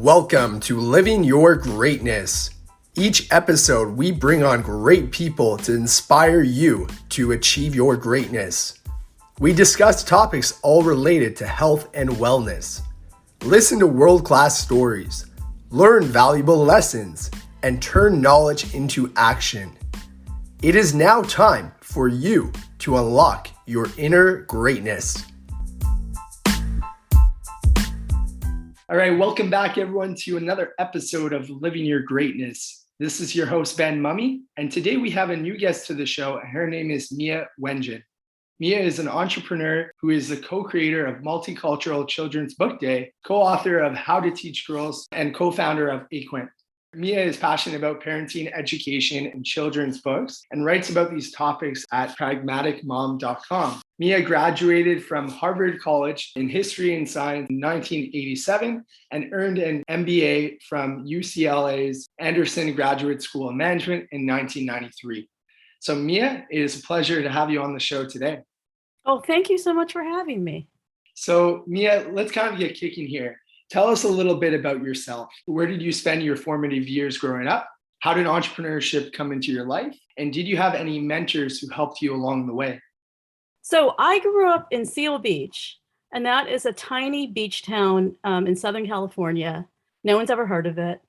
Welcome to Living Your Greatness. Each episode, we bring on great people to inspire you to achieve your greatness. We discuss topics all related to health and wellness. Listen to world-class stories, learn valuable lessons, and turn knowledge into action. It is now time for you to unlock your inner greatness. All right, welcome back everyone to another episode of Living Your Greatness. This is your host, Ben Mummy, and today we have a new guest to the show, and her name is Mia Wenjen. Mia is an entrepreneur who is the co-creator of Multicultural Children's Book Day, co-author of How to Teach Girls, and co-founder of Aquent. Mia is passionate about parenting, education, and children's books, and writes about these topics at pragmaticmom.com. Mia graduated from Harvard College in History and Science in 1987 and earned an MBA from UCLA's Anderson Graduate School of Management in 1993. So Mia, it is a pleasure to have you on the show today. Oh, thank you so much for having me. So Mia, let's kind of get kicking here. Tell us a little bit about yourself. Where did you spend your formative years growing up? How did entrepreneurship come into your life? And did you have any mentors who helped you along the way? So I grew up in Seal Beach, and that is a tiny beach town in Southern California. No one's ever heard of it,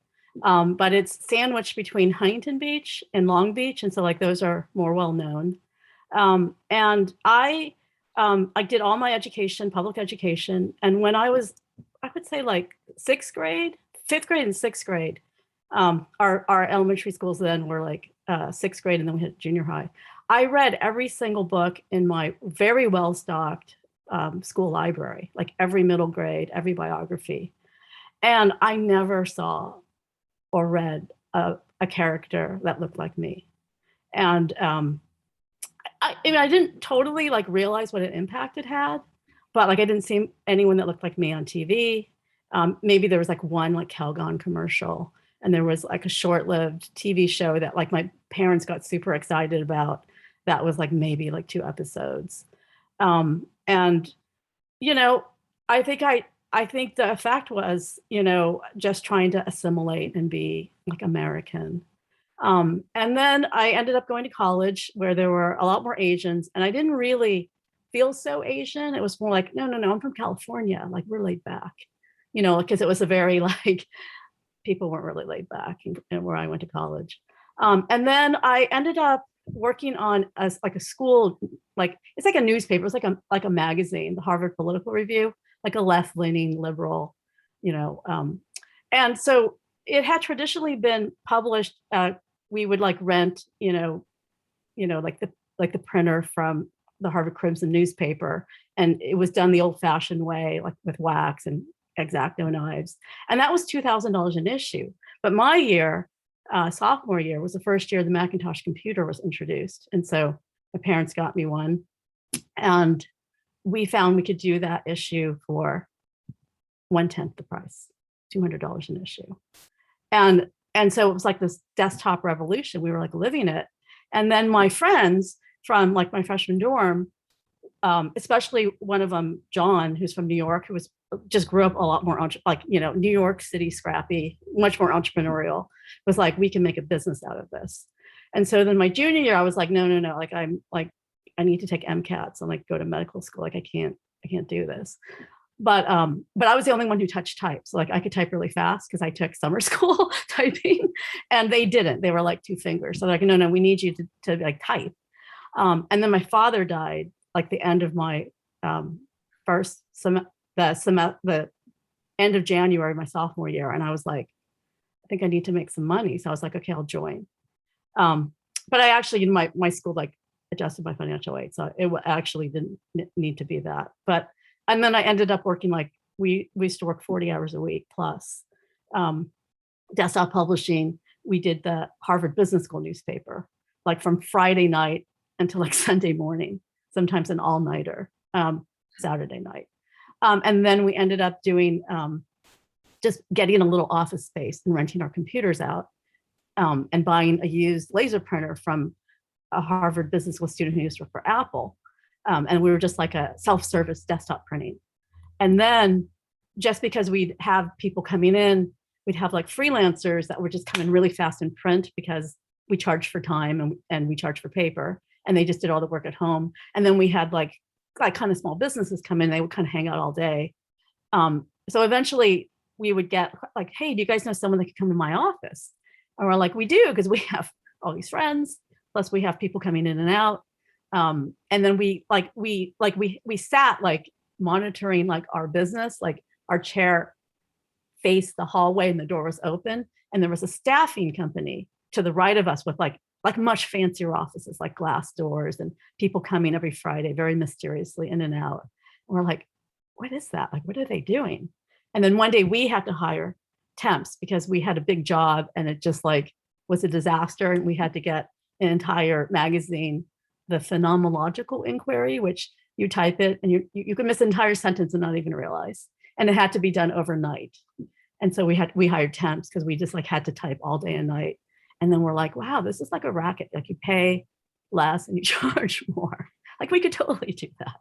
but it's sandwiched between Huntington Beach and Long Beach. And so those are more well-known. And I did all my education, public education. And when I would say fifth grade and sixth grade. Our elementary schools then were sixth grade, and then we had junior high. I read every single book in my very well-stocked school library, like every middle grade, every biography. And I never saw or read a character that looked like me. And I didn't totally realize what an impact it had. But I didn't see anyone that looked like me on TV. Maybe there was one Calgon commercial, and there was a short-lived TV show that my parents got super excited about. That was maybe 2 episodes. And I think the effect was just trying to assimilate and be American. And then I ended up going to college where there were a lot more Asians, and I didn't really feel so Asian. It was more no, I'm from California. We're laid back, because it was a very people weren't really laid back and where I went to college. And then I ended up working on a school, it's a newspaper. It's like a magazine, the Harvard Political Review, a left-leaning liberal, and so it had traditionally been published. We would rent, the printer from the Harvard Crimson newspaper, and it was done the old-fashioned way, with wax and X-Acto knives, and that was $2,000 an issue. But my year, sophomore year, was the first year the Macintosh computer was introduced, and so my parents got me one, and we found we could do that issue for 1/10 the price, $200 an issue, and so it was this desktop revolution. We were living it, and then my friends from my freshman dorm, especially one of them, John, who's from New York, who just grew up a lot more, New York City scrappy, much more entrepreneurial, was we can make a business out of this. And so then my junior year, I was no, I need to take MCATs and go to medical school. I can't do this. But I was the only one who touched type. So I could type really fast because I took summer school typing, and they didn't. They were 2 fingers. So they're no, we need you to type. And then my father died the end of my the end of January, my sophomore year. And I was I think I need to make some money. So I was okay, I'll join. But I actually, my school adjusted my financial aid. So it actually didn't need to be that. And then I ended up working we used to work 40 hours a week plus. Desktop publishing, we did the Harvard Business School newspaper, from Friday night until Sunday morning, sometimes an all-nighter, Saturday night. And then we ended up doing just getting a little office space and renting our computers out, and buying a used laser printer from a Harvard Business School student who used to work for Apple. And we were just a self-service desktop printing. And then just because we'd have people coming in we'd have like freelancers that would just come in really fast and print because we charged for time and we charged for paper, and they just did all the work at home. And then we had like kind of small businesses come in, they would kind of hang out all day. So eventually we would get like, hey, do you guys know someone that could come to my office? And we're like, we do, because we have all these friends, plus we have people coming in and out. And then we sat like monitoring like our business, like our chair faced the hallway and the door was open. And there was a staffing company to the right of us with like much fancier offices, like glass doors and people coming every Friday, very mysteriously in and out. And we're like, what is that? Like, what are they doing? And then one day we had to hire temps because we had a big job and it just like was a disaster. And we had to get an entire magazine, the Phenomenological Inquiry, which you type it and you can miss an entire sentence and not even realize. And it had to be done overnight. And so we hired temps because we just like had to type all day and night. And then we're like, wow, this is like a racket. Like you pay less and you charge more. Like we could totally do that.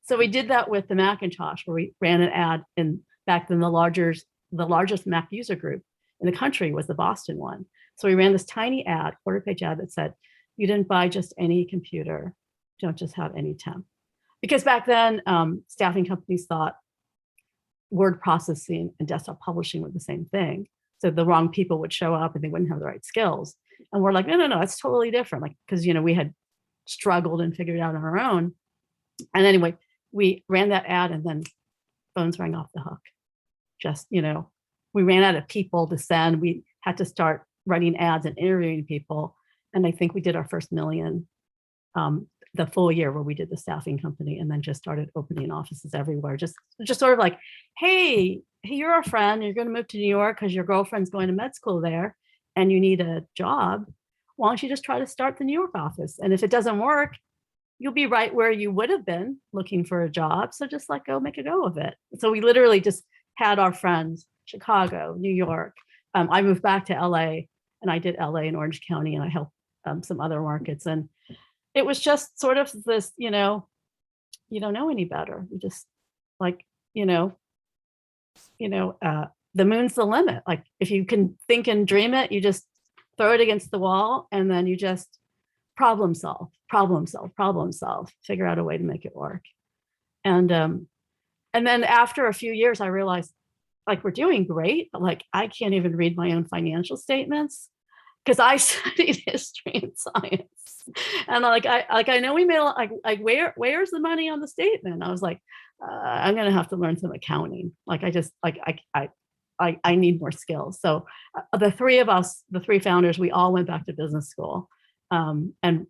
So we did that with the Macintosh, where we ran an ad in back then the largest Mac user group in the country was the Boston one. So we ran this tiny ad, quarter-page ad that said, you didn't buy just any computer, don't just have any temp. Because back then, staffing companies thought word processing and desktop publishing were the same thing. So the wrong people would show up and they wouldn't have the right skills. And we're like, no, it's totally different. Like, because, we had struggled and figured it out on our own. And anyway, we ran that ad and then phones rang off the hook. Just, we ran out of people to send. We had to start writing ads and interviewing people. And I think we did our first million the full year where we did the staffing company, and then just started opening offices everywhere. Just sort of like, hey, you're our friend. You're going to move to New York because your girlfriend's going to med school there and you need a job. Why don't you just try to start the New York office? And if it doesn't work, you'll be right where you would have been looking for a job. So just like go make a go of it. So we literally just had our friends, Chicago, New York. I moved back to LA and I did LA and Orange County, and I helped some other markets. And it was just sort of this, you don't know any better. You just like, the moon's the limit. Like if you can think and dream it, you just throw it against the wall and then you just problem solve, figure out a way to make it work. And then after a few years, I realized like we're doing great, but like I can't even read my own financial statements because I studied history and science. And I know we made like where's the money on the statement? I was like, I'm gonna have to learn some accounting. Like I need more skills. So the three of us, the three founders, we all went back to business school. And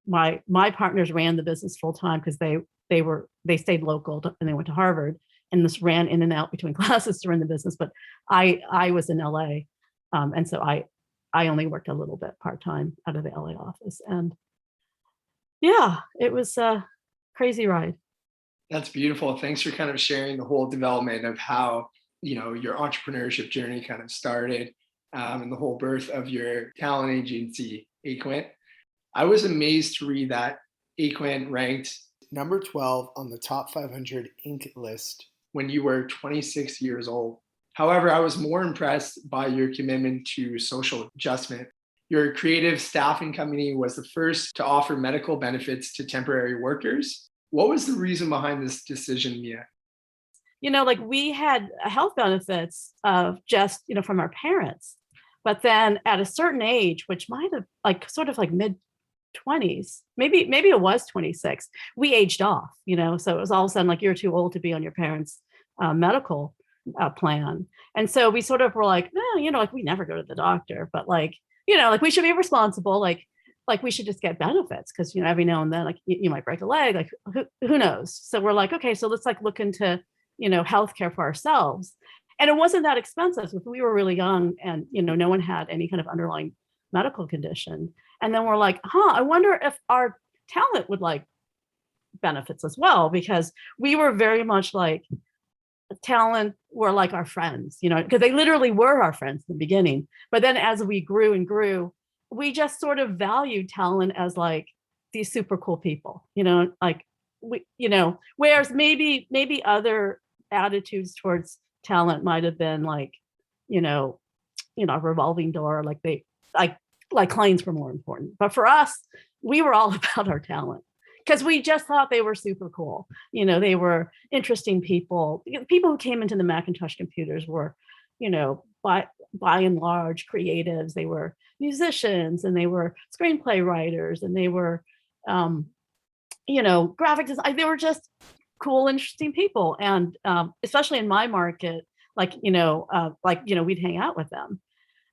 my partners ran the business full time because they stayed local and they went to Harvard, and this ran in and out between classes to run the business. But I was in LA, and so I only worked a little bit part-time out of the LA office. And yeah, it was a crazy ride. That's beautiful. Thanks for kind of sharing the whole development of how, your entrepreneurship journey kind of started, and the whole birth of your talent agency, Aquent. I was amazed to read that Aquent ranked number 12 on the top 500 Inc. list when you were 26 years old. However, I was more impressed by your commitment to social adjustment. Your creative staffing company was the first to offer medical benefits to temporary workers. What was the reason behind this decision, Mia? Like we had health benefits of just, from our parents. But then at a certain age, which might have like sort of like mid 20s, maybe it was 26, we aged off, so it was all of a sudden like you're too old to be on your parents' medical plan. And so we sort of were like, no, like we never go to the doctor, but like, like we should be responsible, like we should just get benefits because, every now and then, like you might break a leg, like who knows? So we're like, okay, so let's like look into, healthcare for ourselves. And it wasn't that expensive. We were really young and, no one had any kind of underlying medical condition. And then we're like, I wonder if our talent would like benefits as well, because we were very much like talent were like our friends, because they literally were our friends in the beginning. But then as we grew and grew, we just sort of valued talent as like these super cool people, like we, whereas maybe other attitudes towards talent might have been like, a revolving door. Like clients were more important. But for us, we were all about our talent because we just thought they were super cool. They were interesting people. People who came into the Macintosh computers were, by and large creatives. They were musicians, and they were screenplay writers, and they were, graphic design. They were just cool, interesting people. And especially in my market, we'd hang out with them.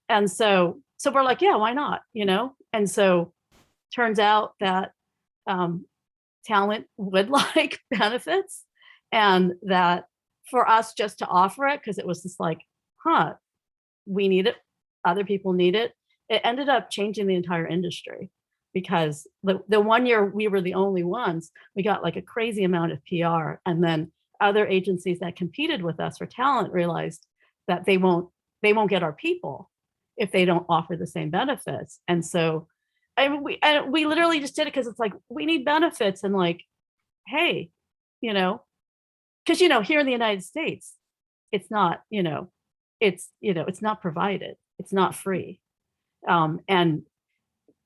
And so we're like, yeah, why not? And so turns out that talent would like benefits, and that for us just to offer it, because it was just like, we need it, other people need it. It ended up changing the entire industry, because the 1 year we were the only ones, we got like a crazy amount of PR. And then other agencies that competed with us for talent realized that they won't get our people if they don't offer the same benefits. And so we literally just did it because it's like, we need benefits. And like, hey, because here in the United States, it's not, it's not provided, it's not free. And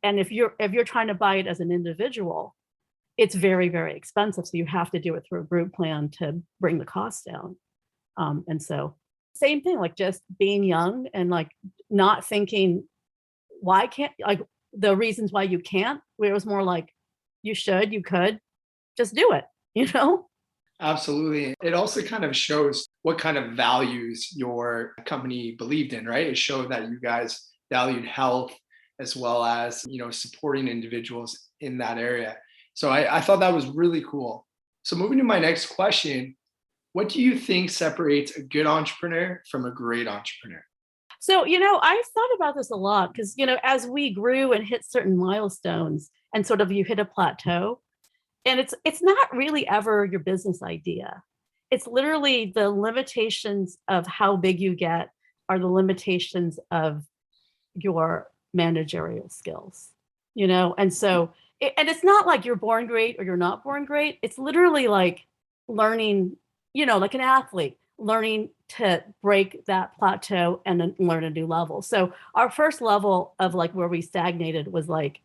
if you're trying to buy it as an individual, it's very, very expensive. So you have to do it through a group plan to bring the cost down. And so same thing, like just being young and like not thinking, why can't, like the reasons why you can't, where it was more like, you should, you could, just do it, Absolutely. It also kind of shows what kind of values your company believed in, right? It showed that you guys valued health as well as, supporting individuals in that area. So I thought that was really cool. So moving to my next question, what do you think separates a good entrepreneur from a great entrepreneur? So, I've thought about this a lot because, as we grew and hit certain milestones and sort of you hit a plateau, and it's not really ever your business idea. It's literally the limitations of how big you get are the limitations of your managerial skills, And so, and it's not like you're born great or you're not born great. It's literally like learning, like an athlete, learning to break that plateau and then learn a new level. So our first level of like where we stagnated was like,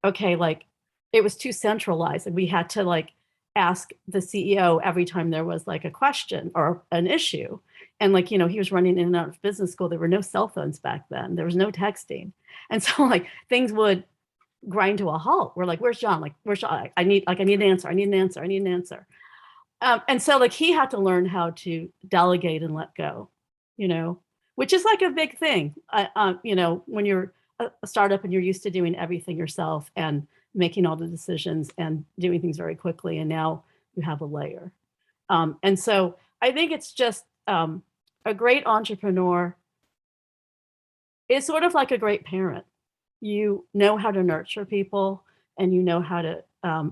okay, like it was too centralized, and we had to like ask the CEO every time there was like a question or an issue. And like, he was running in and out of business school. There were no cell phones back then. There was no texting. And so like things would grind to a halt. We're like, where's John? Like, where's John? I need an answer. I need an answer. I need an answer. And so like he had to learn how to delegate and let go, which is like a big thing. When you're a startup and you're used to doing everything yourself and making all the decisions and doing things very quickly. And now you have a layer. And so I think it's just a great entrepreneur is sort of like a great parent. You know how to nurture people, and you know how to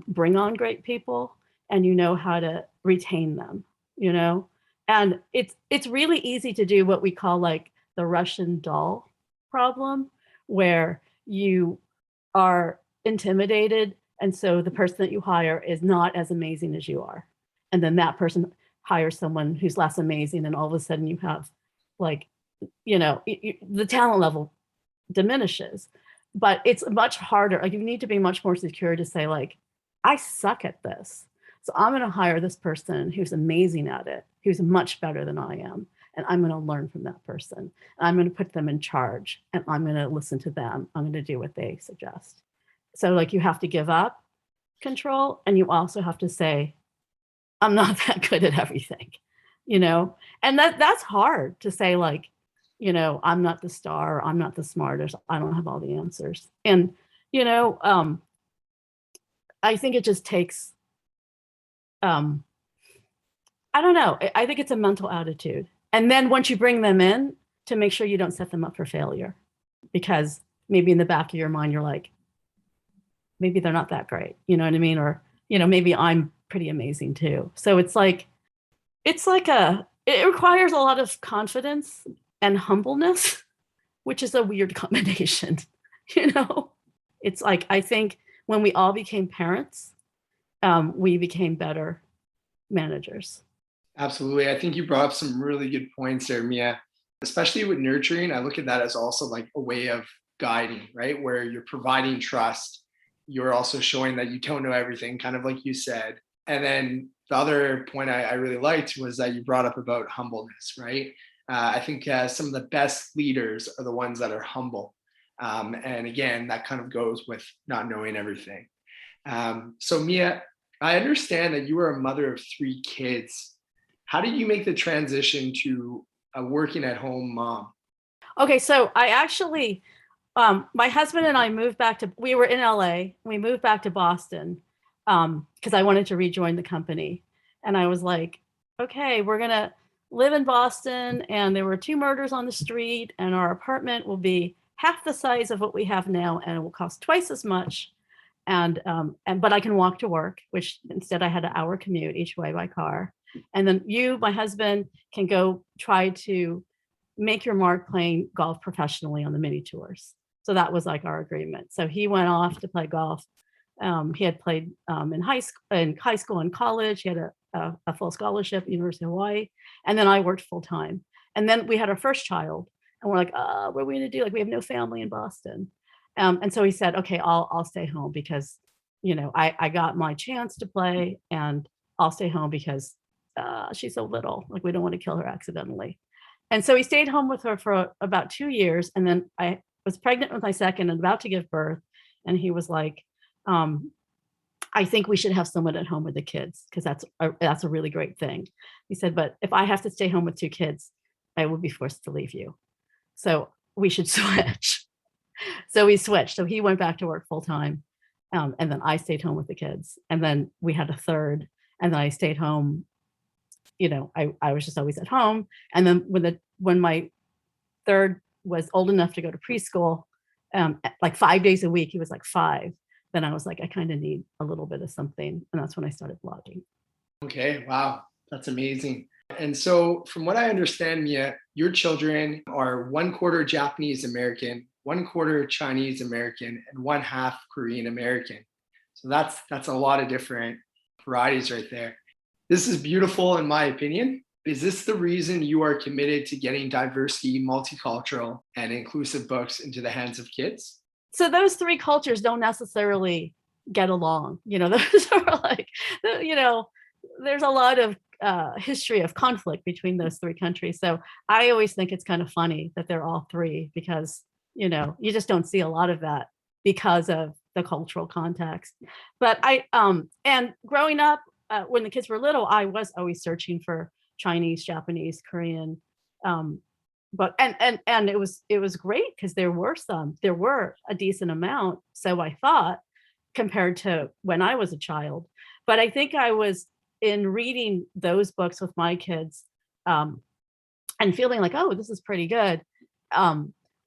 bring on great people, and you know how to retain them, and it's really easy to do what we call like the Russian doll problem, where you are intimidated, and so the person that you hire is not as amazing as you are, and then that person hires someone who's less amazing, and all of a sudden you have like the talent level diminishes. But it's much harder. Like you need to be much more secure to say like, I suck at this, so I'm going to hire this person who's amazing at it, who's much better than I am. And I'm going to learn from that person. And I'm going to put them in charge, and I'm going to listen to them. I'm going to do what they suggest. So like you have to give up control, and you also have to say, I'm not that good at everything, and that's hard to say, like, I'm not the star, I'm not the smartest, I don't have all the answers. And, I think it just takes, I don't know. I think it's a mental attitude. And then once you bring them in, to make sure you don't set them up for failure, because maybe in the back of your mind, you're like, maybe they're not that great. You know what I mean? Or, maybe I'm pretty amazing too. So it requires a lot of confidence and humbleness, which is a weird combination. It's like, I think when we all became parents, we became better managers. Absolutely. I think you brought up some really good points there, Mia. especially with nurturing, I look at that as also like a way of guiding, right? Where you're providing trust. You're also showing that you don't know everything, kind of like you said. And then the other point I really liked was that you brought up about humbleness, right? I think some of the best leaders are the ones that are humble. And again, that kind of goes with not knowing everything. So Mia, I understand that you were a mother of 3 kids. How did you make the transition to a working at home mom? Okay, so I actually, my husband and I moved back to, we were in LA. We moved back to Boston because I wanted to rejoin the company. And I was like, okay, we're going to live in Boston. And there were 2 murders on the street, and our apartment will be half the size of what we have now, and it will cost twice as much. But I can walk to work, which instead I had an hour commute each way by car. And then you, my husband, can go try to make your mark playing golf professionally on the mini tours. So that was like our agreement. So he went off to play golf. He had played in high school and college. He had a full scholarship at University of Hawaii. And then I worked full time. And then we had our first child, and we're like, what are we gonna do? Like, we have no family in Boston. And so he said, okay, I'll stay home because, I got my chance to play, and I'll stay home because she's so little. Like, we don't want to kill her accidentally. And so he stayed home with her for about 2 years. And then I was pregnant with my second and about to give birth. And he was like, I think we should have someone at home with the kids because that's a really great thing. He said, but if I have to stay home with 2 kids, I will be forced to leave you. So we should switch. So we switched. So he went back to work full time. And then I stayed home with the kids. And then we had a third. And then I stayed home. I was just always at home. And then when my third was old enough to go to preschool, like 5 days a week, he was like 5. Then I was like, I kind of need a little bit of something. And that's when I started blogging. Okay, wow, that's amazing. And so, from what I understand, Mia, your children are 1/4 Japanese American, 1/4 Chinese American, and 1/2 Korean American. So that's a lot of different varieties right there. This is beautiful, in my opinion. Is this the reason you are committed to getting diversity, multicultural, and inclusive books into the hands of kids? So those 3 cultures don't necessarily get along. Those are like, there's a lot of history of conflict between those 3 countries. So I always think it's kind of funny that they're all 3 because, you just don't see a lot of that because of the cultural context. But and growing up, when the kids were little, I was always searching for Chinese, Japanese, Korean, but and it was great because there were a decent amount. So I thought, compared to when I was a child. But I think I was in reading those books with my kids, and feeling like, oh, this is pretty good.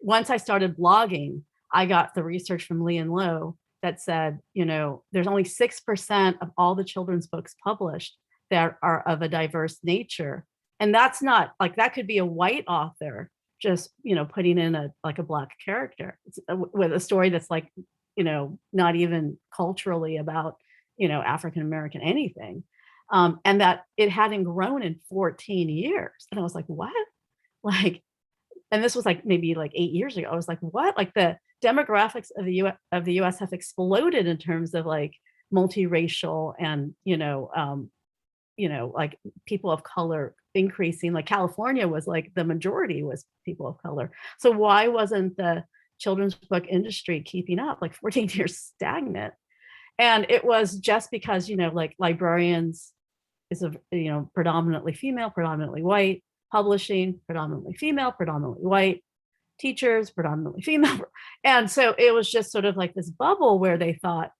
Once I started blogging, I got the research from Lee and Low that said, there's only 6% of all the children's books published that are of a diverse nature. And that's not like, that could be a white author just, putting in a black character with a story that's like, not even culturally about, African American anything. And that it hadn't grown in 14 years. And I was like, what? Like, and this was like maybe like 8 years ago. I was like, what? Like, the demographics of the US have exploded in terms of like multiracial and, like people of color increasing. Like California was like the majority was people of color. So why wasn't the children's book industry keeping up? Like 14 years stagnant. And it was just because, like librarians is a, predominantly female, predominantly white, publishing, predominantly female, predominantly white, teachers, predominantly female. And so it was just sort of like this bubble where they thought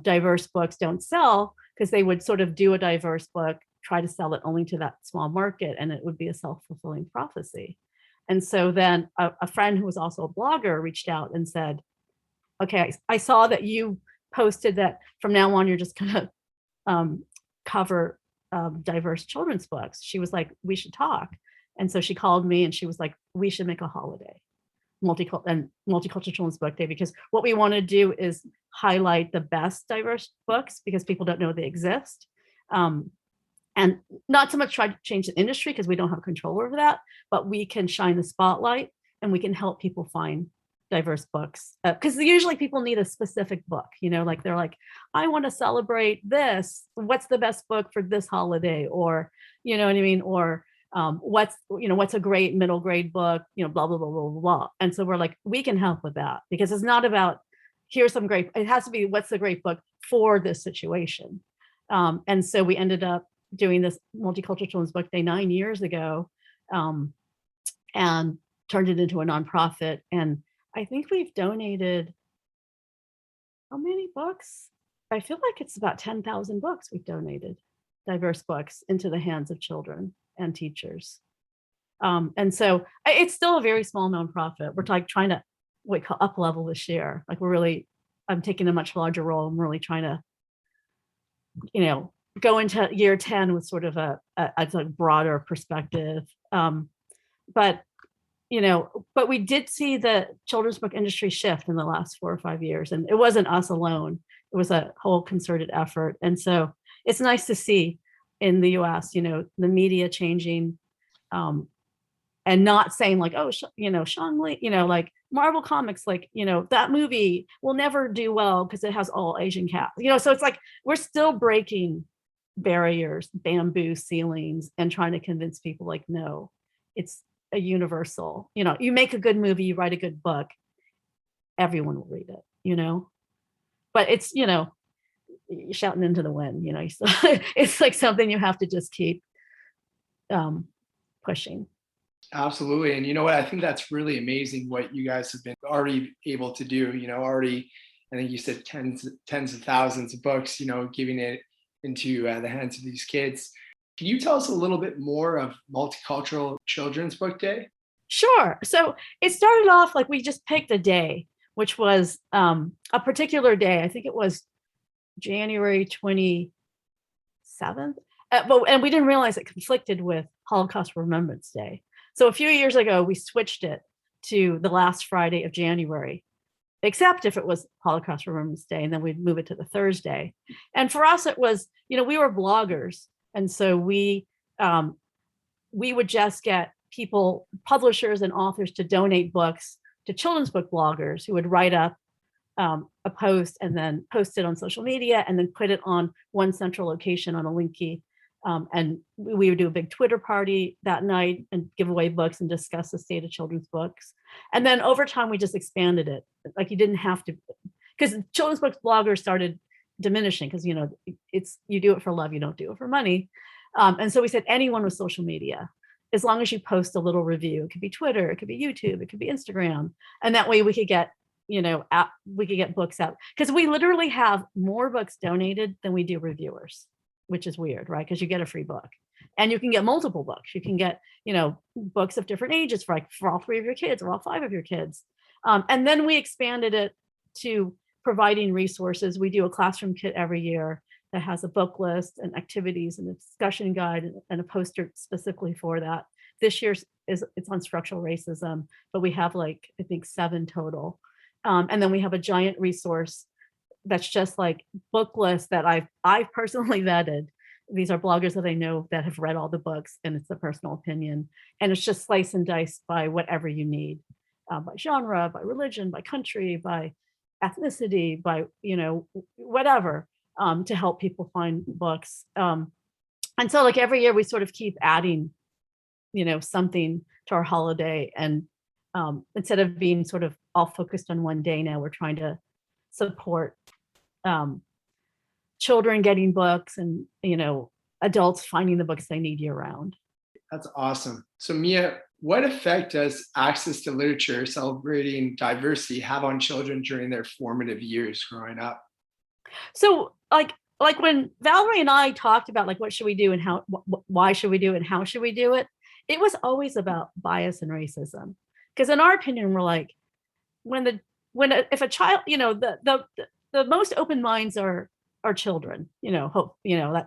diverse books don't sell because they would sort of do a diverse book, try to sell it only to that small market, and it would be a self-fulfilling prophecy. And so then a friend who was also a blogger reached out and said, okay, I saw that you posted that from now on, you're just going to cover diverse children's books. She was like, we should talk. And so she called me and she was like, we should make a holiday, multicultural children's book day, because what we want to do is highlight the best diverse books because people don't know they exist. and not so much try to change the industry because we don't have control over that, but we can shine the spotlight and we can help people find diverse books. Because usually people need a specific book, like they're like, I want to celebrate this. What's the best book for this holiday? Or, you know what I mean? Or what's a great middle grade book, blah, blah, blah, blah, blah. And so we're like, we can help with that because it's not about here's some great, it has to be what's the great book for this situation. And so we ended up doing this Multicultural Children's Book Day 9 years ago, and turned it into a nonprofit. And I think we've donated how many books? I feel like it's about 10,000 books we've donated, diverse books, into the hands of children and teachers. And so it's still a very small nonprofit. We're like trying to up level this year. Like I'm taking a much larger role. I'm really trying to, go into year 10 with sort of a broader perspective. But we did see the children's book industry shift in the last 4 or 5 years, and it wasn't us alone. It was a whole concerted effort. And so it's nice to see in the US, the media changing, and not saying like, oh, Sean Lee, like Marvel Comics, like, that movie will never do well because it has all Asian cast, so it's like, we're still breaking barriers, bamboo ceilings, and trying to convince people like, no, it's a universal, you make a good movie, you write a good book, everyone will read it, but it's, shouting into the wind, it's like something you have to just keep pushing. Absolutely. And you know what? I think that's really amazing what you guys have been already able to do, already, I think you said tens of thousands of books, giving it into the hands of these kids. Can you tell us a little bit more of Multicultural Children's Book Day? Sure. So it started off like we just picked a day, which was a particular day. I think it was January 27th. And we didn't realize it conflicted with Holocaust Remembrance Day. So a few years ago, we switched it to the last Friday of January, except if it was Holocaust Remembrance Day, and then we'd move it to the Thursday. And for us, it was, we were bloggers. And so we would just get people, publishers and authors, to donate books to children's book bloggers who would write up a post and then post it on social media and then put it on one central location on a Linky. And we would do a big Twitter party that night and give away books and discuss the state of children's books. And then over time, we just expanded it. Like you didn't have to, because children's books bloggers started diminishing because, you do it for love, you don't do it for money. And so we said anyone with social media, as long as you post a little review, it could be Twitter, it could be YouTube, it could be Instagram. And that way we could get, we could get books out. Because we literally have more books donated than we do reviewers, which is weird, right? Because you get a free book and you can get multiple books. You can get, books of different ages for all 3 of your kids or all 5 of your kids. And then we expanded it to providing resources. We do a classroom kit every year that has a book list and activities and a discussion guide and a poster specifically for that. This year's it's on structural racism, but we have I think 7 total. And then we have a giant resource that's just like book lists that I've personally vetted. These are bloggers that I know that have read all the books, and it's a personal opinion. And it's just slice and dice by whatever you need, by genre, by religion, by country, by ethnicity, by, whatever, to help people find books. And so every year we sort of keep adding, something to our holiday. And instead of being sort of all focused on one day now, we're trying to support children getting books and, adults finding the books they need year round. That's awesome. So Mia, what effect does access to literature celebrating diversity have on children during their formative years growing up? So like when Valerie and I talked about what should we do and how, why should we do it and how should we do it? It was always about bias and racism. Because in our opinion, we're like, if a child, the most open minds are children, hope,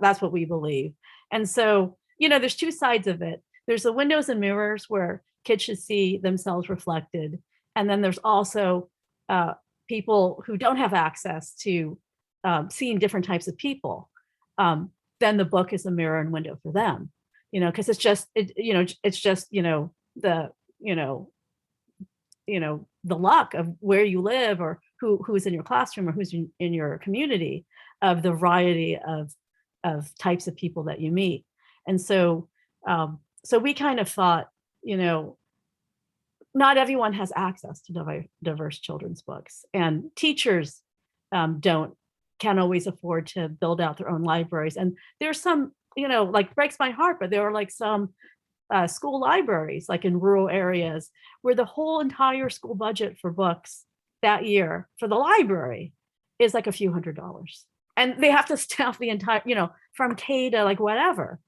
that's what we believe. And so, there's 2 sides of it. There's the windows and mirrors where kids should see themselves reflected. And then there's also people who don't have access to seeing different types of people. then the book is a mirror and window for them, because it's just, it's just, the, you know, the luck of where you live, or who's in your classroom, or who's in your community, of the variety of types of people that you meet. And so, so we kind of thought, not everyone has access to diverse children's books, and teachers can't always afford to build out their own libraries. And there's some, like, breaks my heart, but there are like some school libraries, like in rural areas, where the whole entire school budget for books that year for the library is like a few $100s, and they have to staff the entire, from K to like whatever.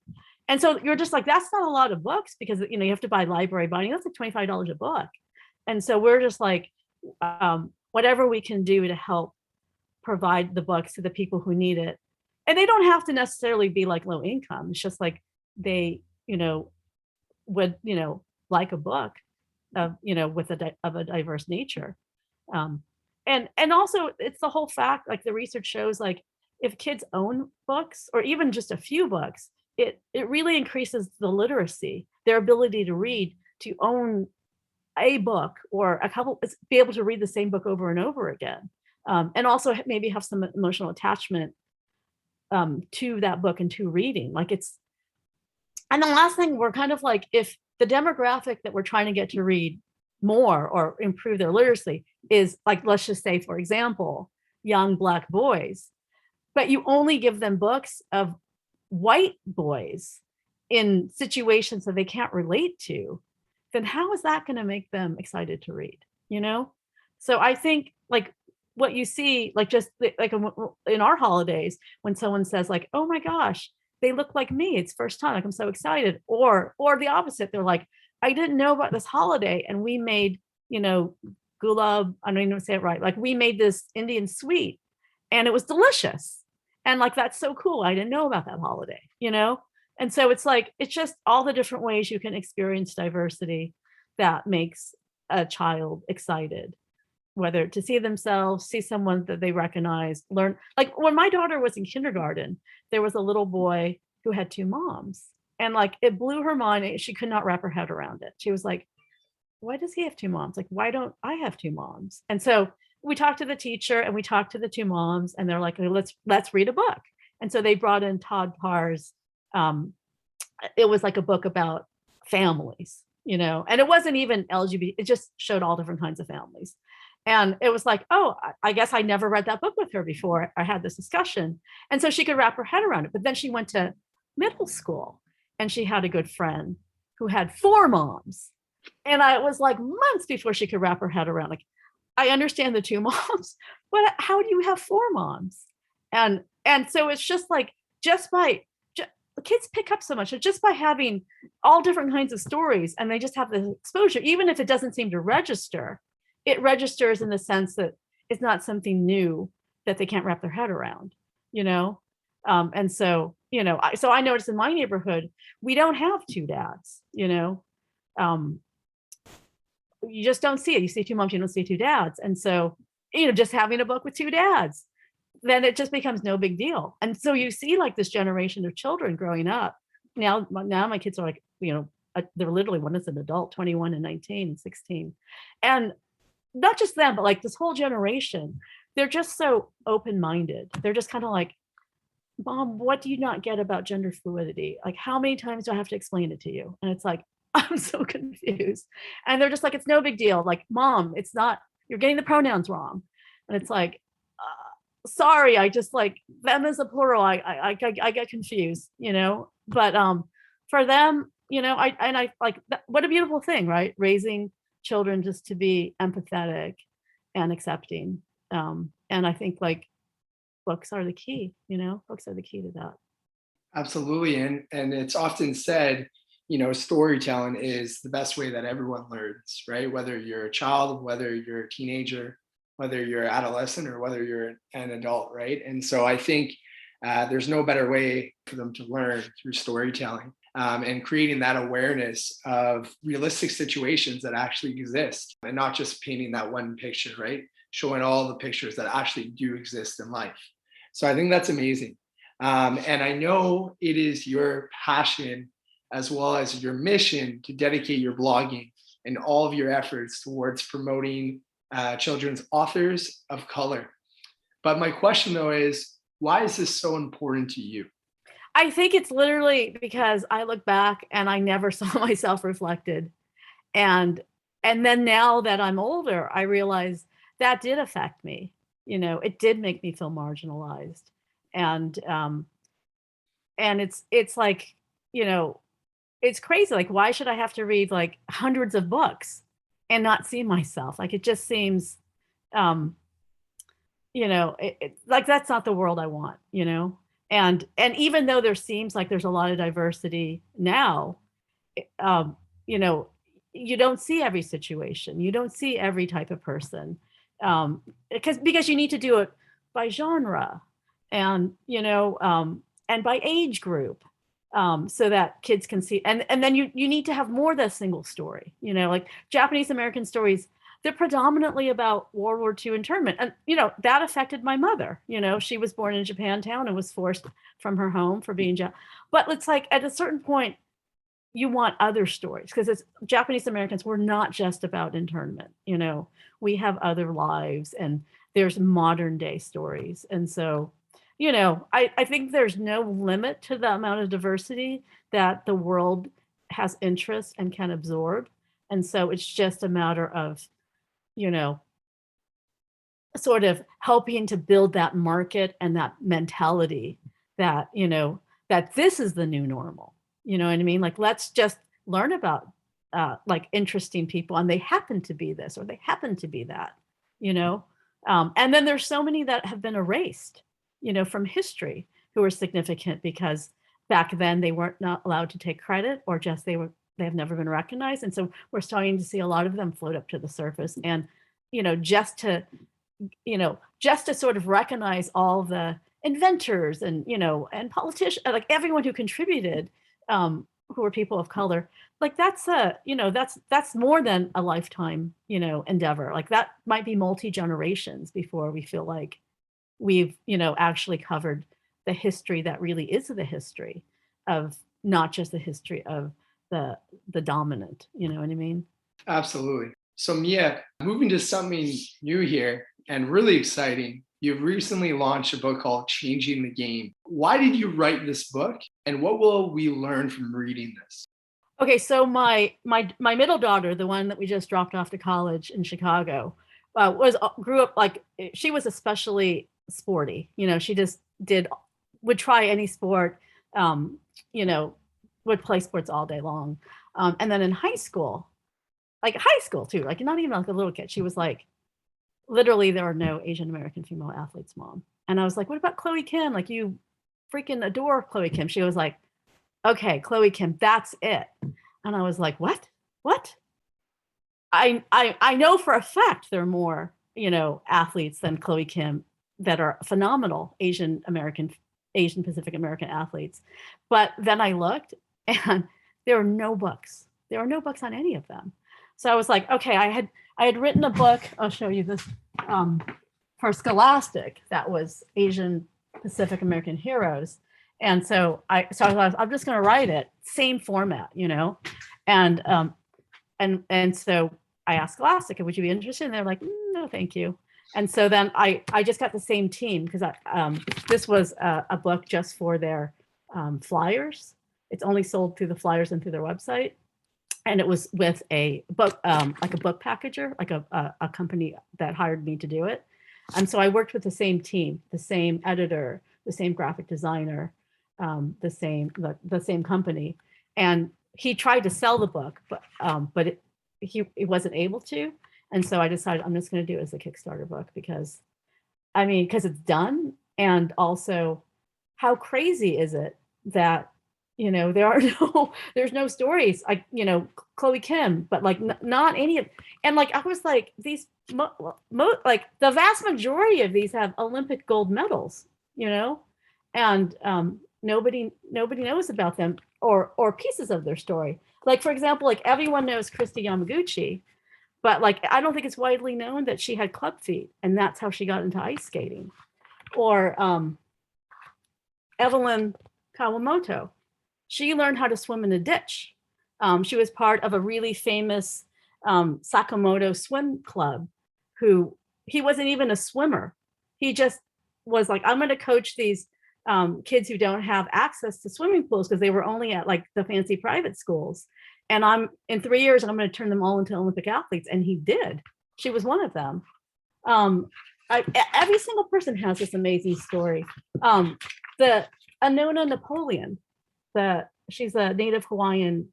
And so you're just like, that's not a lot of books, because you have to buy library binding. That's like $25 a book. And so we're just like, whatever we can do to help provide the books to the people who need it. And they don't have to necessarily be like low income. It's just like they, would, like a book of, with of a diverse nature. And also it's the whole fact, like the research shows, like if kids own books, or even just a few books, it really increases the literacy, their ability to read, to own a book or a couple, be able to read the same book over and over again. And also maybe have some emotional attachment to that book and to reading. Like it's, and the last thing, we're kind of like, if the demographic that we're trying to get to read more or improve their literacy is like, let's just say, for example, young Black boys, but you only give them books of white boys in situations that they can't relate to, then how is that going to make them excited to read? So I think like what you see, like just like in our holidays, when someone says like, oh my gosh, they look like me, it's first time, like I'm so excited, or the opposite, they're like, I didn't know about this holiday, and we made, gulab, I don't even say it right, like we made this Indian sweet and it was delicious, and like that's so cool, I didn't know about that holiday. And so it's like, it's just all the different ways you can experience diversity that makes a child excited, whether to see themselves, see someone that they recognize, learn. Like when my daughter was in kindergarten, there was a little boy who had two moms, and like it blew her mind. She could not wrap her head around it. She was like, why does he have two moms? Like, why don't I have two moms? And so we talked to the teacher and we talked to the two moms, and they're like, let's read a book. And so they brought in Todd Parr's, it was like a book about families, and it wasn't even LGBT, it just showed all different kinds of families. And it was like, oh, I guess I never read that book with her before I had this discussion. And so she could wrap her head around it. But then she went to middle school and she had a good friend who had four moms. And I was like months before she could wrap her head around, like, I understand the two moms, but how do you have four moms? And so it's just like, kids pick up so much. So just by having all different kinds of stories, and they just have the exposure, even if it doesn't seem to register, it registers in the sense that it's not something new that they can't wrap their head around, and so, so I noticed in my neighborhood, we don't have two dads, you just don't see it. You see two moms, you don't see two dads. And so, just having a book with two dads, then it just becomes no big deal. And so you see like this generation of children growing up. Now my kids are like, they're literally, one is an adult, 21 and 19 and 16. And not just them, but like this whole generation, they're just so open-minded. They're just kind of like, Mom, what do you not get about gender fluidity? Like, how many times do I have to explain it to you? And it's like, I'm so confused. And they're just like, it's no big deal. Like, Mom, it's not, you're getting the pronouns wrong. And it's like, sorry, I just like, them as a plural, I get confused, but for them, I like, what a beautiful thing, right? Raising children just to be empathetic and accepting. And I think like books are the key, books are the key to that. Absolutely. And it's often said, storytelling is the best way that everyone learns, right? Whether you're a child, whether you're a teenager, whether you're adolescent, or whether you're an adult, right? And so I think there's no better way for them to learn through storytelling, and creating that awareness of realistic situations that actually exist, and not just painting that one picture, right? Showing all the pictures that actually do exist in life. So I think that's amazing. And I know it is your passion as well as your mission to dedicate your blogging and all of your efforts towards promoting children's authors of color. But my question though is, why is this so important to you? I think it's literally because I look back and I never saw myself reflected. And then now that I'm older, I realize that did affect me. It did make me feel marginalized. And it's like, it's crazy. Like, why should I have to read like hundreds of books and not see myself? Like, it just seems, like that's not the world I want, And even though there seems like there's a lot of diversity now, um, you know, you don't see every situation. You don't see every type of person, because you need to do it by genre, and and by age group, so that kids can see. And then you need to have more than a single story. Like Japanese American stories, they're predominantly about World War II internment. And, that affected my mother. She was born in Japantown and was forced from her home for being but it's like at a certain point, you want other stories, because it's Japanese Americans, we're not just about internment. We have other lives, and there's modern day stories. And so, I think there's no limit to the amount of diversity that the world has interest and can absorb. And so it's just a matter of, sort of helping to build that market and that mentality that, that this is the new normal. You know what I mean? Like, let's just learn about like interesting people, and they happen to be this or they happen to be that, and then there's so many that have been erased, from history, who are significant because back then they weren't not allowed to take credit, or just they have never been recognized. And so we're starting to see a lot of them float up to the surface. And, just to sort of recognize all the inventors and, and politicians, like everyone who contributed, who are people of color, like that's that's more than a lifetime, endeavor. Like that might be multi-generations before we feel like we've, actually covered the history that really is the history of, not just the history of the dominant, you know what I mean? Absolutely. So Mia, moving to something new here and really exciting, you've recently launched a book called Changing the Game. Why did you write this book, and what will we learn from reading this? Okay, so my middle daughter, the one that we just dropped off to college in Chicago, grew up like, she was especially sporty. She just would try any sport, you know, would play sports all day long. And then in high school too, like not even like a little kid, she was like, literally there are no Asian American female athletes, mom. And I was like, what about Chloe Kim? Like, you freaking adore Chloe Kim. She was like, okay, Chloe Kim, that's it. And I was like, what? I know for a fact there are more, athletes than Chloe Kim that are phenomenal Asian Pacific American athletes. But then I looked, and there are no books. There are no books on any of them. So I was like, okay, I had written a book. I'll show you this, for Scholastic, that was Asian Pacific American heroes. And so I thought, I'm just going to write it, same format, and so I asked Scholastic, would you be interested? And they're like, no, thank you. And so then I just got the same team, because this was a book just for their flyers. It's only sold through the flyers and through their website. And it was with a book, like a book packager, like a company that hired me to do it. And so I worked with the same team, the same editor, the same graphic designer, the same company. And he tried to sell the book, but he wasn't able to. And so I decided I'm just going to do it as a Kickstarter book, because it's done. And also, how crazy is it that, there's no stories like, Chloe Kim, but like not any of, and like, I was like, these, like the vast majority of these have Olympic gold medals, and nobody knows about them, or pieces of their story. Like, for example, like everyone knows Christy Yamaguchi, but like, I don't think it's widely known that she had club feet, and that's how she got into ice skating. Or, Evelyn Kawamoto. She learned how to swim in a ditch. She was part of a really famous Sakamoto swim club. Who he wasn't even a swimmer. He just was like, I'm going to coach these kids who don't have access to swimming pools because they were only at like the fancy private schools. And I'm in 3 years, I'm going to turn them all into Olympic athletes. And he did. She was one of them. Every single person has this amazing story. The Anona Napoleon, she's a native Hawaiian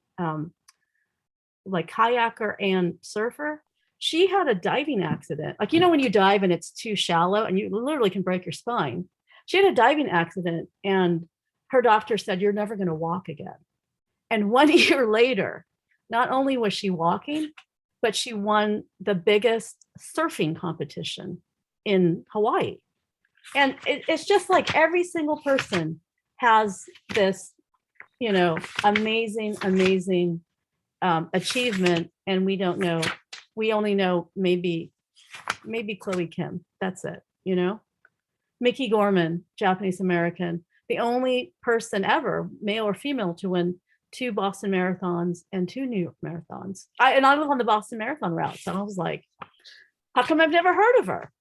like kayaker and surfer. She had a diving accident. Like, when you dive and it's too shallow and you literally can break your spine. She had a diving accident and her doctor said, you're never going to walk again. And 1 year later, not only was she walking, but she won the biggest surfing competition in Hawaii. And it's just like every single person has this, amazing, amazing achievement. And we don't know. We only know maybe Chloe Kim. That's it, Mickey Gorman, Japanese American, the only person ever, male or female, to win 2 Boston marathons and 2 New York marathons. I live on the Boston Marathon route. So I was like, how come I've never heard of her?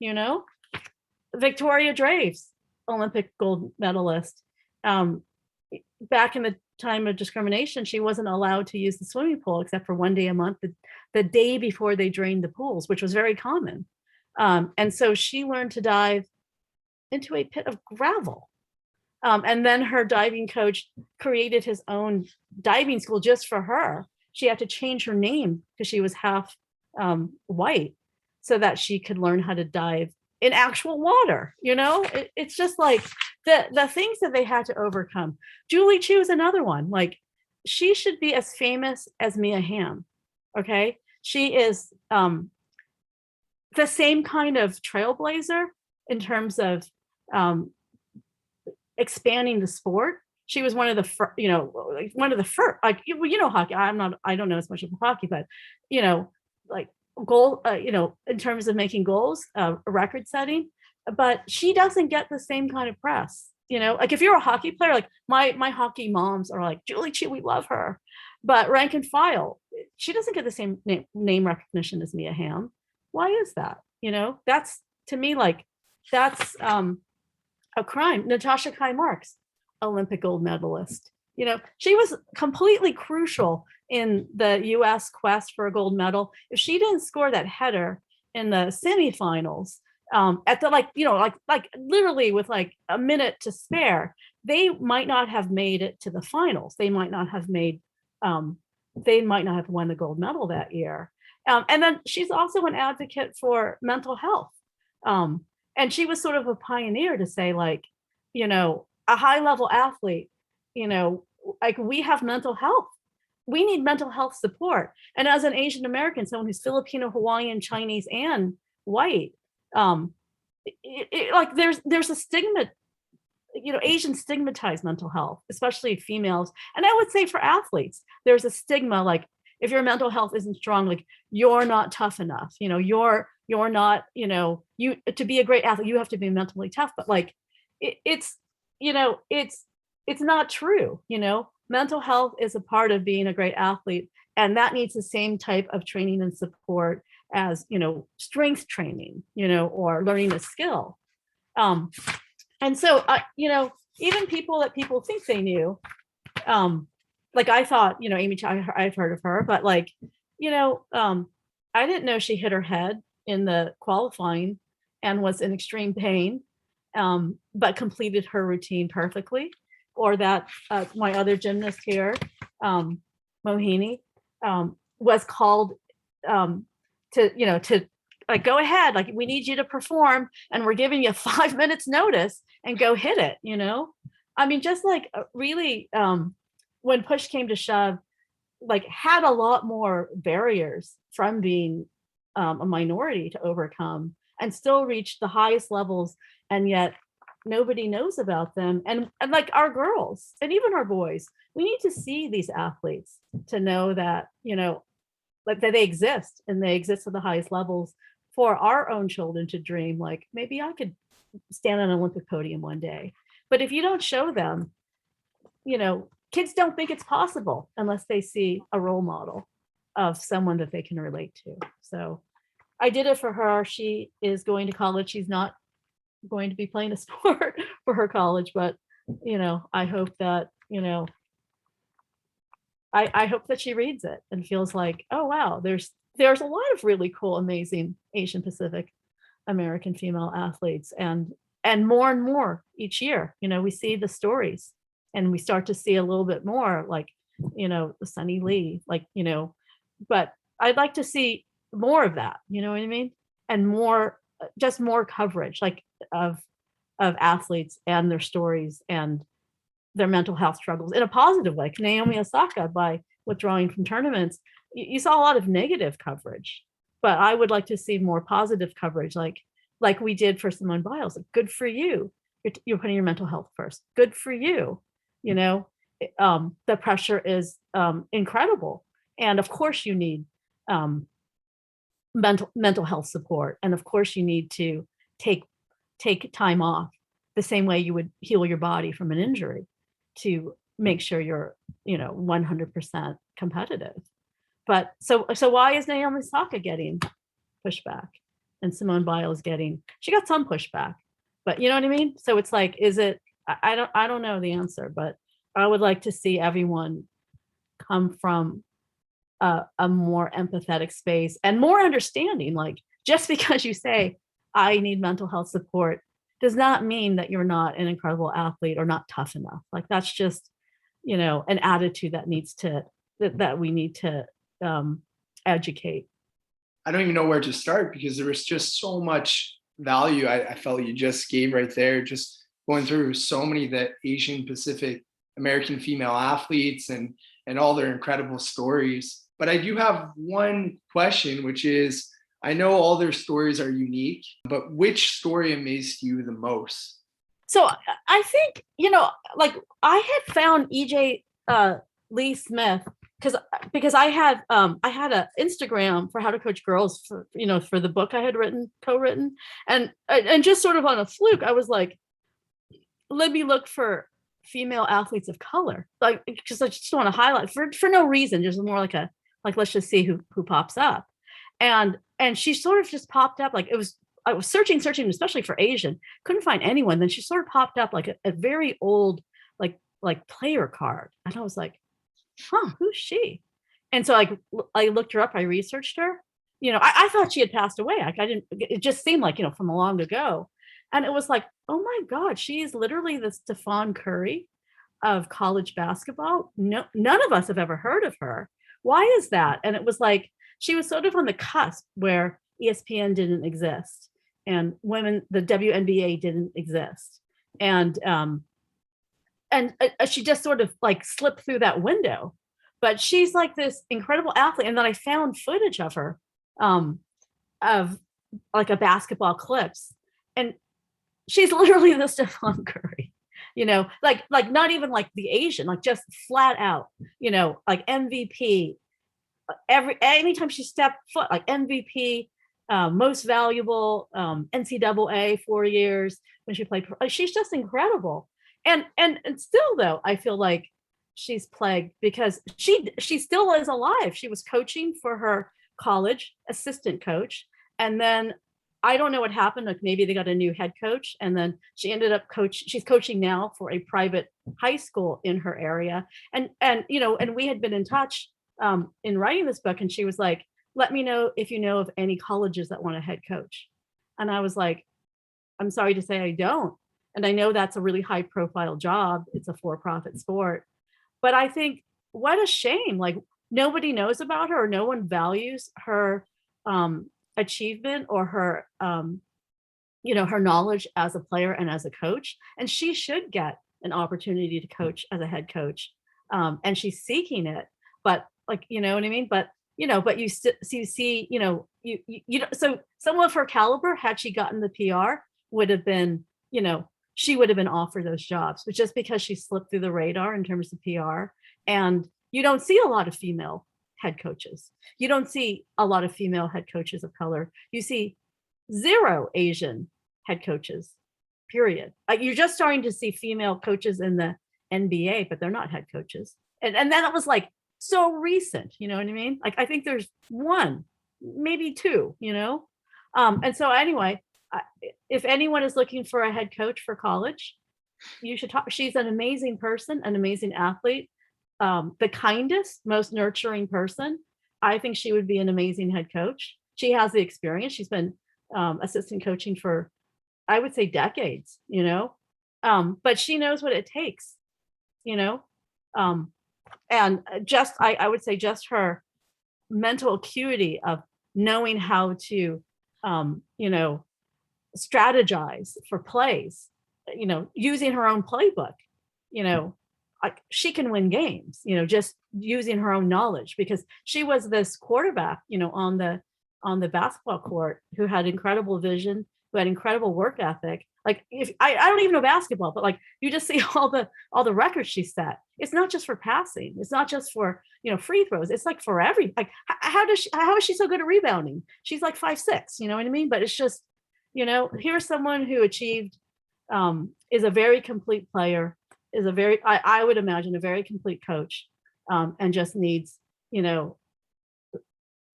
Victoria Draves, Olympic gold medalist. Back in the time of discrimination, she wasn't allowed to use the swimming pool except for 1 day a month, the day before they drained the pools, which was very common. And so she learned to dive into a pit of gravel. And then her diving coach created his own diving school just for her. She had to change her name because she was half white so that she could learn how to dive in actual water. It's just like the things that they had to overcome. Julie Chu is another one. Like, she should be as famous as Mia Hamm. Okay. She is the same kind of trailblazer in terms of expanding the sport. She was one of the first, like, hockey. I don't know as much about hockey, but, like goal, in terms of making goals, record setting, but she doesn't get the same kind of press. Like if you're a hockey player, like my hockey moms are like, Julie Chu, we love her, but rank and file, she doesn't get the same name recognition as Mia Hamm. Why is that? That's, to me, like, that's a crime. Natasha Kai Marks, Olympic gold medalist. She was completely crucial in the US quest for a gold medal. If she didn't score that header in the semifinals, at the like literally with like a minute to spare, they might not have made it to the finals. They might not have won the gold medal that year. And then she's also an advocate for mental health. And she was sort of a pioneer to say, like, a high level athlete, like, we have mental health. We need mental health support. And as an Asian American, someone who's Filipino, Hawaiian, Chinese, and white, like there's a stigma. Asians stigmatize mental health, especially females. And I would say for athletes, there's a stigma, like, if your mental health isn't strong, like, you're not tough enough. You're not, you, to be a great athlete, you have to be mentally tough. But like, it's not true. Mental health is a part of being a great athlete, and that needs the same type of training and support as, strength training, or learning a skill. And so, even people that people think they knew, like, I thought, Amy Chow, I've heard of her, but like, I didn't know she hit her head in the qualifying and was in extreme pain, but completed her routine perfectly. Or that my other gymnast here, Mohini, was called to like, go ahead, like, we need you to perform, and we're giving you 5 minutes notice, and go hit it. I mean, just like, really, when push came to shove, like, had a lot more barriers from being a minority to overcome, and still reach the highest levels, and yet nobody knows about them. And like, our girls and even our boys, we need to see these athletes to know that, like, that they exist, and they exist at the highest levels, for our own children to dream, like, maybe I could stand on an Olympic podium one day. But if you don't show them, kids don't think it's possible unless they see a role model of someone that they can relate to. So I did it for her. She is going to college. She's not going to be playing a sport for her college, but I hope that, I hope that she reads it and feels like, oh wow, there's a lot of really cool, amazing Asian Pacific American female athletes, and more each year. We see the stories, and we start to see a little bit more, like, Sunny Lee, like, but I'd like to see more of that, you know what I mean? And just more coverage, like, of athletes and their stories and their mental health struggles in a positive way. Naomi Osaka, by withdrawing from tournaments, you saw a lot of negative coverage, but I would like to see more positive coverage, like we did for Simone Biles. Like, good for you. You're putting your mental health first. Good for you. The pressure is incredible, and of course you need mental health support, and of course you need to take time off the same way you would heal your body from an injury to make sure you're 100% competitive. But so why is Naomi Osaka getting pushback and Simone Biles she got some pushback, but you know what I mean? So it's like, is it, I don't know the answer, but I would like to see everyone come from a more empathetic space and more understanding. Like, just because you say I need mental health support does not mean that you're not an incredible athlete or not tough enough. Like, that's just, an attitude that we need to educate. I don't even know where to start, because there was just so much value I felt you just gave right there, just going through so many of the Asian Pacific American female athletes and all their incredible stories. But I do have one question, which is, I know all their stories are unique, but which story amazed you the most? So I think, like, I had found EJ Lee Smith because I had an Instagram for How to Coach Girls for the book I had co-written, and just sort of on a fluke, I was like, let me look for female athletes of color, like, because I just want to highlight for no reason, just more like let's just see who pops up, and she sort of just popped up. Like, I was searching, especially for Asian, couldn't find anyone. Then she sort of popped up like a very old, like player card, and I was like, huh, who's she? And so I looked her up, I researched her. I thought she had passed away. Like, it just seemed like, from a long ago. And it was like, oh my God, she is literally the Stephon Curry of college basketball. No, none of us have ever heard of her. Why is that? And it was like, she was sort of on the cusp where ESPN didn't exist and the WNBA didn't exist. And she just sort of like slipped through that window, but she's like this incredible athlete. And then I found footage of her, of like a basketball clips, and she's literally the Stephon Curry, like not even like the Asian, like just flat out, like MVP. Anytime she stepped foot, like MVP, most valuable, NCAA 4 years when she played. She's just incredible. And still, though, I feel like she's plagued because she still is alive. She was coaching for her college, assistant coach, and then I don't know what happened. Like, maybe they got a new head coach, and then she ended up she's coaching now for a private high school in her area. And we had been in touch in writing this book, and she was like, let me know if you know of any colleges that want a head coach. And I was like, I'm sorry to say I don't. And I know that's a really high profile job. It's a for-profit sport. But I think, what a shame. Like, nobody knows about her, or no one values her achievement or her, her knowledge as a player and as a coach. And she should get an opportunity to coach as a head coach. And she's seeking it. But, like, you know what I mean? But you see, so someone of her caliber, had she gotten the PR, would have been, she would have been offered those jobs. But just because she slipped through the radar in terms of PR, and you don't see a lot of female head coaches. You don't see a lot of female head coaches of color. You see 0 Asian head coaches period. Like you're just starting to see female coaches in the NBA, but they're not head coaches. And then it was like so recent, you know what I mean? Like I think there's one, maybe two, you know? And so anyway, if anyone is looking for a head coach for college, you should talk. She's an amazing person, an amazing athlete, the kindest, most nurturing person. I think she would be an amazing head coach. She has the experience. She's been assistant coaching for, I would say, decades, you know, but she knows what it takes, you know, and just, I would say just her mental acuity of knowing how to, you know, strategize for plays, you know, using her own playbook, you know, like she can win games, you know, just using her own knowledge, because she was this quarterback, you know, on the basketball court who had incredible vision, who had incredible work ethic. Like if I don't even know basketball, but like you just see all the records she set. It's not just for passing. It's not just for, you know, free throws. It's like for every, like how is she so good at rebounding? She's like 5'6", you know what I mean? But it's just, you know, here's someone who achieved, is a very complete player, is a very, I would imagine a very complete coach, and just needs, you know,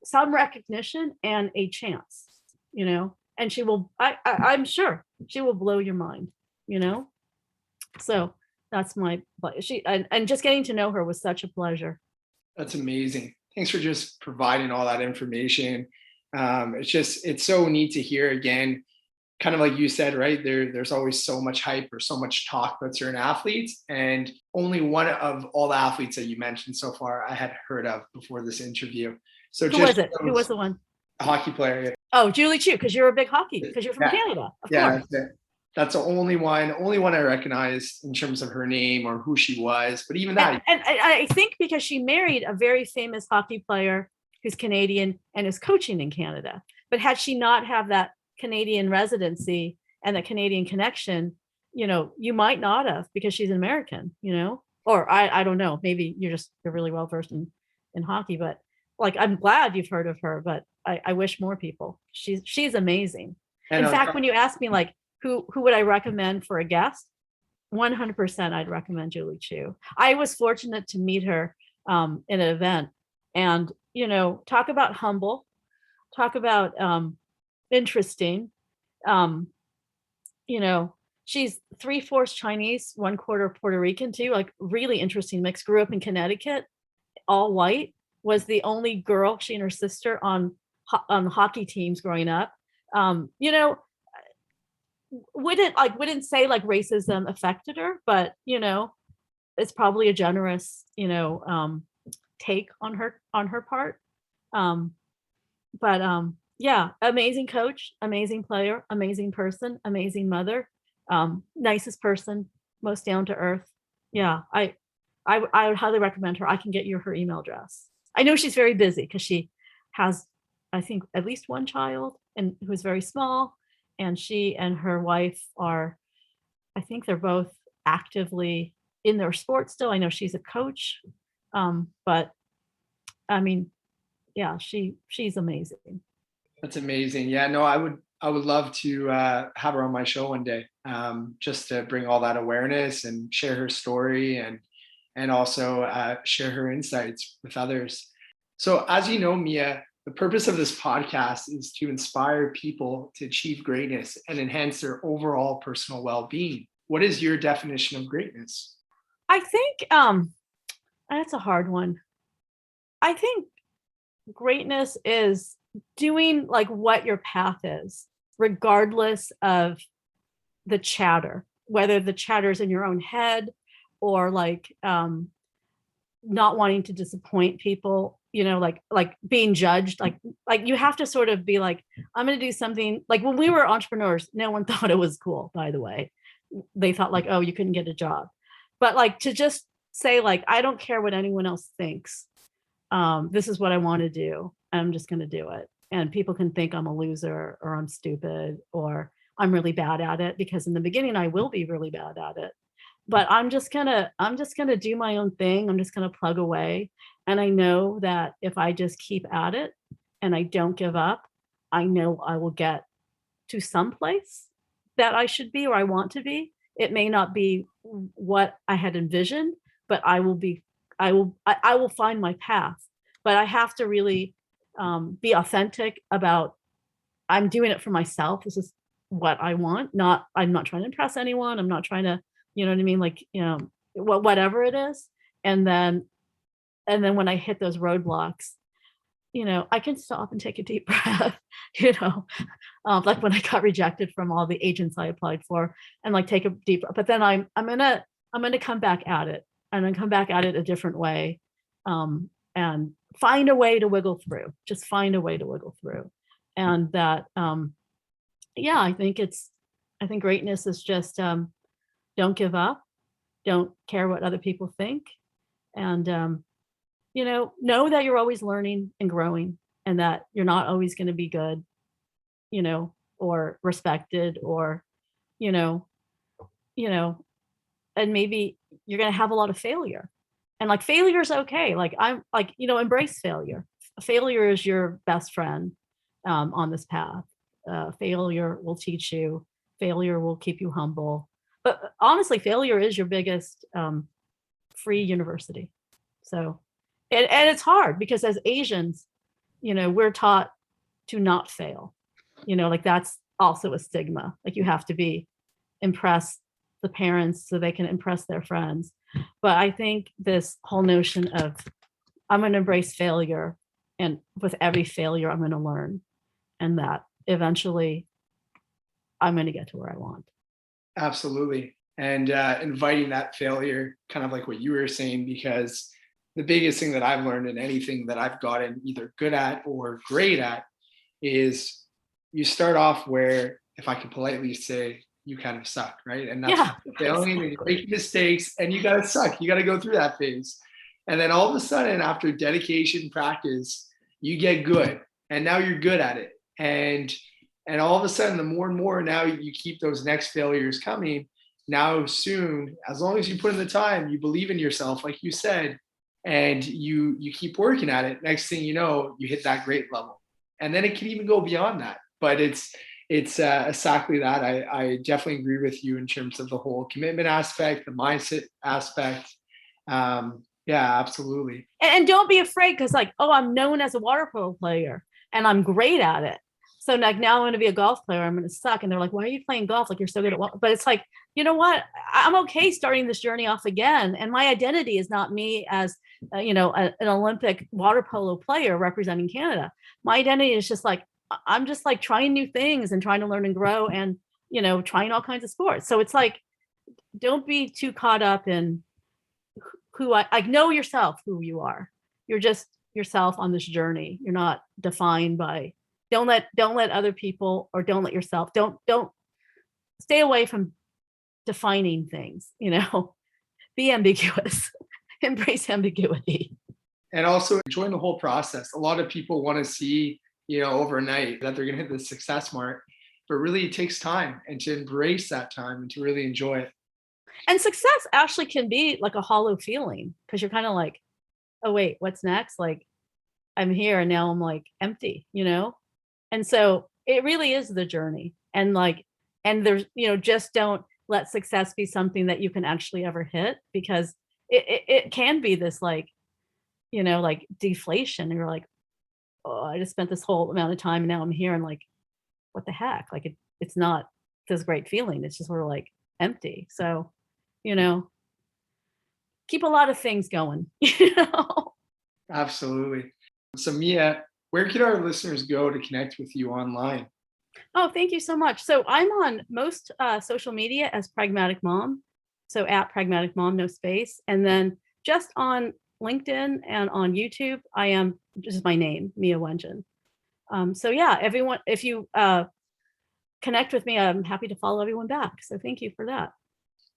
some recognition and a chance, you know, and she will, I'm sure she will blow your mind, you know? So that's my, and just getting to know her was such a pleasure. That's amazing. Thanks for just providing all that information. It's so neat to hear again, kind of like you said, right? There's always so much hype or so much talk about certain athletes. And only one of all the athletes that you mentioned so far I had heard of before this interview. So who was it? Who was the one? A hockey player. Oh, Julie Chu, because you're a big hockey, because you're from Canada. Of course. That's it. That's the only one I recognize in terms of her name or who she was. But even that. And I think because she married a very famous hockey player who's Canadian and is coaching in Canada. But had she not have that Canadian residency and the Canadian connection, you know, you might not have, because she's an American, you know, or I don't know, maybe you're really well versed in hockey, but like, I'm glad you've heard of her, but I wish more people. She's amazing. In fact, when you ask me like, who would I recommend for a guest? 100% I'd recommend Julie Chu. I was fortunate to meet her in an event, and, you know, talk about humble, talk about interesting. You know, she's 3/4 Chinese, 1/4 Puerto Rican too, like really interesting mix. Grew up in Connecticut, all white, was the only girl, she and her sister, on hockey teams growing up. You know, wouldn't say like racism affected her, but, you know, it's probably a generous, you know, take on her part. But yeah, amazing coach, amazing player, amazing person, amazing mother, nicest person, most down to earth. Yeah, I would highly recommend her. I can get you her email address. I know she's very busy because she has, I think, at least one child, and who's very small, and she and her wife are, I think they're both actively in their sport still. I know she's a coach, but I mean, yeah, she's amazing. That's amazing. Yeah, no, I would love to have her on my show one day, just to bring all that awareness and share her story, and also share her insights with others. So as you know, Mia, the purpose of this podcast is to inspire people to achieve greatness and enhance their overall personal well-being. What is your definition of greatness? I think that's a hard one. I think greatness is doing like what your path is, regardless of the chatter, whether the chatter is in your own head or like not wanting to disappoint people, you know, like being judged, like you have to sort of be like, I'm going to do something. Like when we were entrepreneurs, no one thought it was cool, by the way. They thought like, oh, you couldn't get a job. But like to just say like, I don't care what anyone else thinks. This is what I want to do. I'm just going to do it. And people can think I'm a loser or I'm stupid or I'm really bad at it, because in the beginning I will be really bad at it. But I'm just gonna do my own thing. I'm just gonna plug away. And I know that if I just keep at it and I don't give up, I know I will get to some place. that I should be or I want to be. It may not be what I had envisioned, but I will find my path. But I have to really be authentic about I'm doing it for myself. This is what I want. I'm not trying to impress anyone. I'm not trying to, you know what I mean? Like, whatever it is. And then when I hit those roadblocks, I can stop and take a deep breath, like when I got rejected from all the agents I applied for, and like take a deep breath. But then I'm gonna come back at it, and then come back at it a different way, and find a way to wiggle through. Just find a way to wiggle through, and that, yeah, I think greatness is just don't give up, don't care what other people think, and know that you're always learning and growing, and that you're not always going to be good, or respected, or, you know, and maybe you're going to have a lot of failure, and like failure is okay. Like I'm like, embrace failure. Failure is your best friend on this path. Failure will teach you. Failure will keep you humble. But honestly, failure is your biggest free university. So, and it's hard because as Asians, we're taught to not fail. Like that's also a stigma. Like you have to impress the parents so they can impress their friends. But I think this whole notion of I'm going to embrace failure, and with every failure, I'm going to learn, and that eventually I'm going to get to where I want. Absolutely. And inviting that failure, kind of like what you were saying, because the biggest thing that I've learned in anything that I've gotten either good at or great at is you start off where, if I can politely say, you kind of suck, right? And that's failing, and you're making mistakes, and you got to suck. You got to go through that phase. And then all of a sudden, after dedication, practice, you get good, and now you're good at it. And all of a sudden, the more and more now you keep those next failures coming. Now soon, as long as you put in the time, you believe in yourself, like you said, and you keep working at it. Next thing you know, you hit that great level, and then it can even go beyond that. But it's exactly that. I definitely agree with you in terms of the whole commitment aspect, the mindset aspect. Yeah, absolutely. And don't be afraid, because like, oh, I'm known as a water polo player and I'm great at it. So like now I'm going to be a golf player. I'm going to suck. And they're like, why are you playing golf? Like you're so good at water. But it's like, you know what? I'm okay starting this journey off again. And my identity is not me as, an Olympic water polo player representing Canada. My identity is just like, I'm just like trying new things and trying to learn and grow, and, trying all kinds of sports. So it's like, don't be too caught up in who I know yourself, who you are. You're just yourself on this journey. You're not defined by, don't let other people, or don't let yourself, don't stay away from defining things, be ambiguous, embrace ambiguity. And also enjoying the whole process. A lot of people want to see, overnight that they're going to hit the success mark, but really it takes time, and to embrace that time and to really enjoy it. And success actually can be like a hollow feeling, because you're kind of like, oh wait, what's next? Like I'm here and now I'm like empty, And so it really is the journey. And there's, just don't let success be something that you can actually ever hit, because it can be this like, like deflation. And you're like, oh, I just spent this whole amount of time and now I'm here, and like, what the heck? Like it's not this great feeling. It's just sort of like empty. So, keep a lot of things going, Absolutely. So Mia, where can our listeners go to connect with you online? Oh, thank you so much. So I'm on most social media as Pragmatic Mom. So at Pragmatic Mom, no space. And then just on LinkedIn and on YouTube, I am just my name, Mia Wenjen. So yeah, everyone, if you connect with me, I'm happy to follow everyone back. So thank you for that.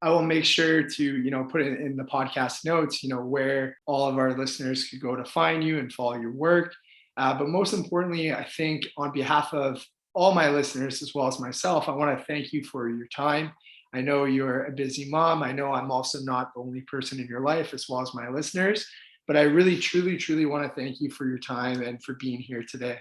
I will make sure to, put it in the podcast notes, where all of our listeners could go to find you and follow your work. But most importantly, I think on behalf of all my listeners, as well as myself, I want to thank you for your time. I know you're a busy mom. I know I'm also not the only person in your life, as well as my listeners, but I really, truly, truly want to thank you for your time and for being here today.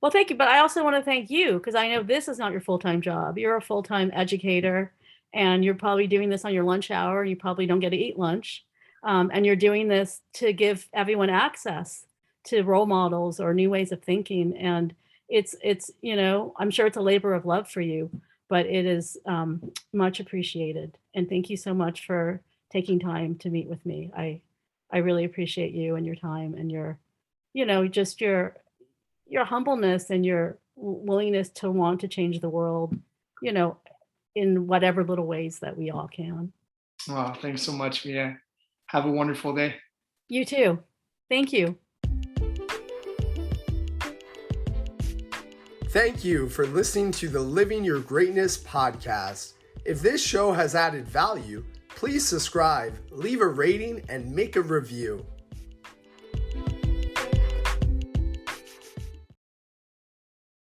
Well, thank you. But I also want to thank you because I know this is not your full-time job. You're a full-time educator and you're probably doing this on your lunch hour. You probably don't get to eat lunch. And you're doing this to give everyone access to role models or new ways of thinking. And it's I'm sure it's a labor of love for you, but it is much appreciated. And thank you so much for taking time to meet with me. I really appreciate you and your time and just your humbleness and your willingness to want to change the world, in whatever little ways that we all can. Wow, thanks so much, Mia. Have a wonderful day. You too. Thank you. Thank you for listening to the Living Your Greatness podcast. If this show has added value, please subscribe, leave a rating, and make a review.